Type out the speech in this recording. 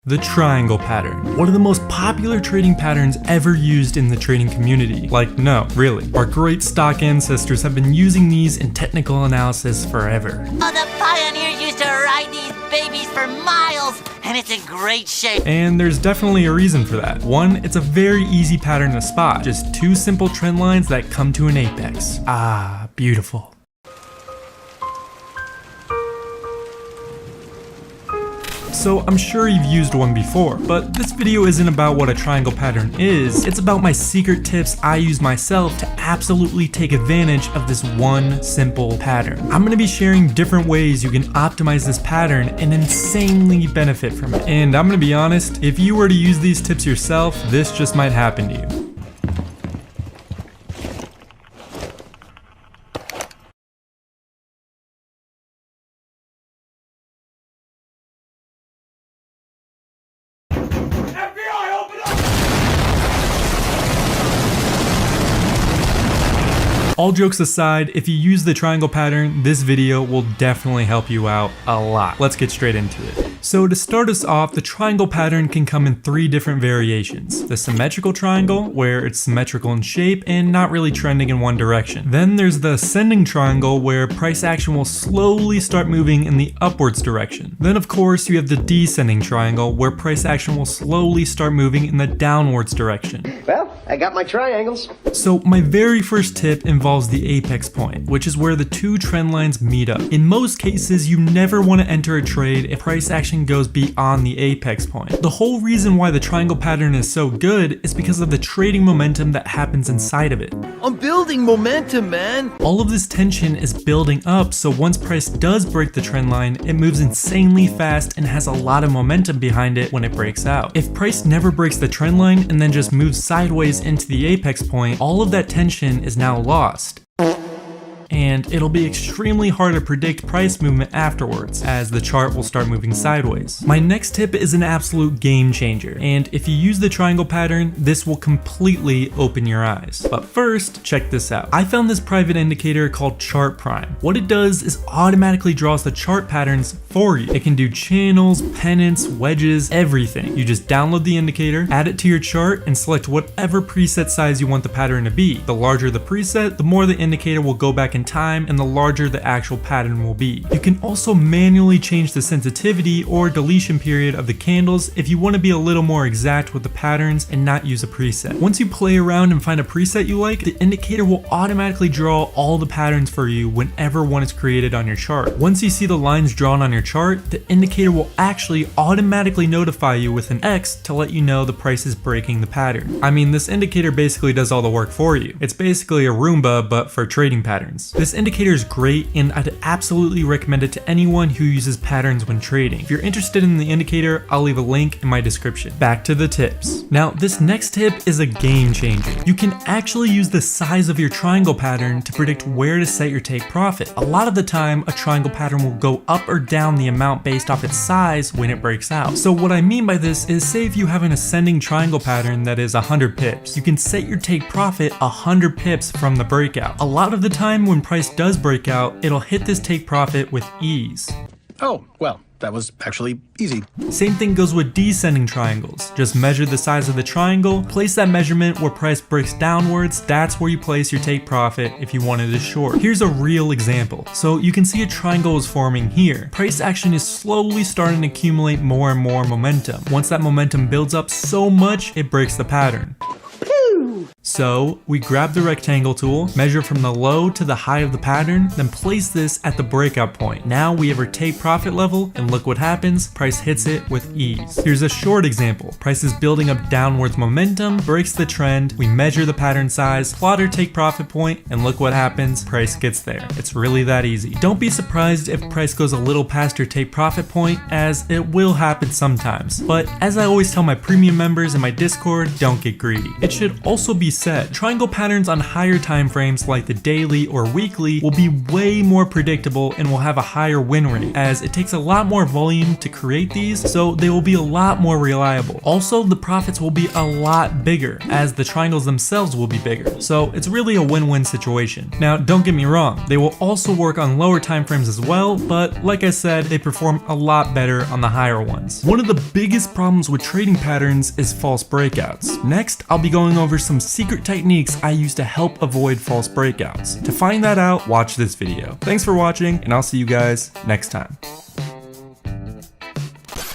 The triangle pattern. One of the most popular trading patterns ever used in the trading community. Like, no, really. Our great stock ancestors have been using these in technical analysis forever. Oh, the pioneers used to ride these babies for miles, and it's in great shape. And there's definitely a reason for that. One, it's a very easy pattern to spot. Just two simple trend lines that come to an apex. Ah, beautiful. So I'm sure you've used one before, but this video isn't about what a triangle pattern is, it's about my secret tips I use myself to absolutely take advantage of this one simple pattern. I'm going to be sharing different ways you can optimize this pattern and insanely benefit from it. And I'm going to be honest, if you were to use these tips yourself, this just might happen to you. All jokes aside, if you use the triangle pattern, this video will definitely help you out a lot. Let's get straight into it. So to start us off, the triangle pattern can come in three different variations. The symmetrical triangle, where it's symmetrical in shape and not really trending in one direction. Then there's the ascending triangle, where price action will slowly start moving in the upwards direction. Then of course you have the descending triangle, where price action will slowly start moving in the downwards direction. Well, I got my triangles. So my very first tip involves the apex point, which is where the two trend lines meet up. In most cases, you never want to enter a trade if price action goes beyond the apex point. The whole reason why the triangle pattern is so good is because of the trading momentum that happens inside of it. I'm building momentum, man. All of this tension is building up, so once price does break the trend line, it moves insanely fast and has a lot of momentum behind it when it breaks out. If price never breaks the trend line and then just moves sideways into the apex point, all of that tension is now lost. And it'll be extremely hard to predict price movement afterwards, as the chart will start moving sideways. My next tip is an absolute game changer, and if you use the triangle pattern, this will completely open your eyes. But first, check this out. I found this private indicator called Chart Prime. What it does is automatically draws the chart patterns for you. It can do channels, pennants, wedges, everything. You just download the indicator, add it to your chart, and select whatever preset size you want the pattern to be. The larger the preset, the more the indicator will go back in time, and the larger the actual pattern will be. You can also manually change the sensitivity or deletion period of the candles if you want to be a little more exact with the patterns and not use a preset. Once you play around and find a preset you like, the indicator will automatically draw all the patterns for you whenever one is created on your chart. Once you see the lines drawn on your chart, the indicator will actually automatically notify you with an X to let you know the price is breaking the pattern. I mean, this indicator basically does all the work for you. It's basically a Roomba, but for trading patterns. This indicator is great, and I'd absolutely recommend it to anyone who uses patterns when trading. If you're interested in the indicator, I'll leave a link in my description. Back to the tips. Now, this next tip is a game changer. You can actually use the size of your triangle pattern to predict where to set your take profit. A lot of the time, a triangle pattern will go up or down the amount based off its size when it breaks out. So what I mean by this is, say if you have an ascending triangle pattern that is 100 pips, you can set your take profit 100 pips from the breakout. A lot of the time when price does break out, it'll hit this take profit with ease. Oh, well, that was actually easy. Same thing goes with descending triangles. Just measure the size of the triangle, place that measurement where price breaks downwards, that's where you place your take profit if you wanted to short. Here's a real example. So you can see a triangle is forming here. Price action is slowly starting to accumulate more and more momentum. Once that momentum builds up so much, it breaks the pattern. So we grab the rectangle tool, measure from the low to the high of the pattern, then place this at the breakout point. Now we have our take profit level, and look what happens, price hits it with ease. Here's a short example. Price is building up downwards momentum, breaks the trend, we measure the pattern size, plot our take profit point, and look what happens, price gets there. It's really that easy. Don't be surprised if price goes a little past your take profit point, as it will happen sometimes. But as I always tell my premium members in my Discord, don't get greedy. It should also also be said. Triangle patterns on higher time frames like the daily or weekly will be way more predictable and will have a higher win rate, as it takes a lot more volume to create these, so they will be a lot more reliable. Also, the profits will be a lot bigger, as the triangles themselves will be bigger, so it's really a win-win situation. Now, don't get me wrong, they will also work on lower time frames as well, but like I said, they perform a lot better on the higher ones. One of the biggest problems with trading patterns is false breakouts. Next, I'll be going over some secret techniques I use to help avoid false breakouts. To find that out, watch this video. Thanks for watching, and I'll see you guys next time.